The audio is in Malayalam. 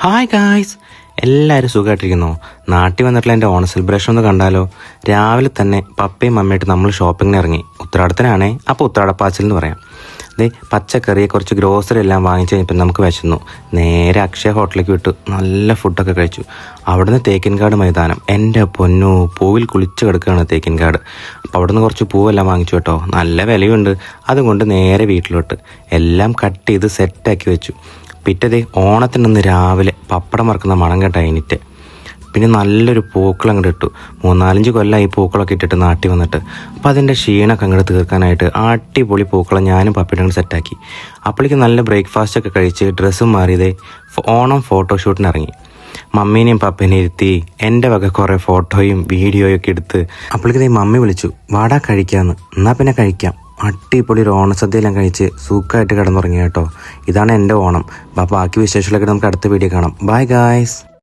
ഹായ് ഗായ്സ്, എല്ലാവരും സുഖമായിട്ടിരിക്കുന്നു. നാട്ടിൽ വന്നിട്ടുള്ള എൻ്റെ ഓണ സെലിബ്രേഷൻ ഒന്ന് കണ്ടാലോ? രാവിലെ തന്നെ പപ്പയും മമ്മയായിട്ട് നമ്മൾ ഷോപ്പിങ്ങിന് ഇറങ്ങി. ഉത്രാടത്തിനാണേ, അപ്പോൾ ഉത്രാടപ്പാച്ചിൽ എന്ന് പറയാം. പച്ചക്കറി കുറച്ച് ഗ്രോസറി എല്ലാം വാങ്ങിച്ച് കഴിഞ്ഞപ്പോൾ നമുക്ക് വിശന്നു. നേരെ അക്ഷയ ഹോട്ടലിലേക്ക് വിട്ടു നല്ല ഫുഡൊക്കെ കഴിച്ചു. അവിടുന്ന് തേക്കിൻകാട് മൈതാനം, എൻ്റെ പൊന്നു, പൂവിൽ കുളിച്ച് കിടക്കുകയാണ് തേക്കിൻകാട്. അപ്പോൾ അവിടുന്ന് കുറച്ച് പൂവെല്ലാം വാങ്ങിച്ചു കേട്ടോ. നല്ല വിലയുണ്ട്. അതുകൊണ്ട് നേരെ വീട്ടിലോട്ട് എല്ലാം കട്ട് ചെയ്ത് സെറ്റാക്കി വെച്ചു. പിറ്റേ ഓണത്തിനൊന്ന് രാവിലെ പപ്പടം വറക്കുന്ന മണം കേട്ട കഴിഞ്ഞിട്ട് പിന്നെ നല്ലൊരു പൂക്കൾ അങ്ങോട്ട് ഇട്ടു. 3-4 കൊല്ലമായി ഈ പൂക്കളൊക്കെ ഇട്ടിട്ട് നാട്ടിൽ വന്നിട്ട്. അപ്പോൾ അതിൻ്റെ ക്ഷീണമൊക്കെ അങ്ങോട്ട് തീർക്കാനായിട്ട് അടിപൊളി പൂക്കളം ഞാനും പപ്പയുടെ അങ്ങോട്ട് സെറ്റാക്കി. അപ്പോഴേക്ക് നല്ല ബ്രേക്ക്ഫാസ്റ്റ് ഒക്കെ കഴിച്ച് ഡ്രസ്സും മാറിയതേ ഓണം ഫോട്ടോഷൂട്ടിന് ഇറങ്ങി. മമ്മീനെയും പപ്പേനെയും ഇരുത്തി എൻ്റെ വക കുറേ ഫോട്ടോയും വീഡിയോയും ഒക്കെ എടുത്ത് അപ്പോഴേക്ക് മമ്മി വിളിച്ചു, വാടാ കഴിക്കാമെന്ന്. എന്നാൽ പിന്നെ കഴിക്കാം. അടിപൊളി ഒരു ഓണസദ്യയെല്ലാം കഴിച്ച് സുഖമായിട്ട് കിടന്നുറങ്ങി കേട്ടോ. ഇതാണ് എൻ്റെ ഓണം. ബാക്കി വിശേഷങ്ങളൊക്കെ നമുക്ക് അടുത്ത വീഡിയോ കാണാം. Bye guys.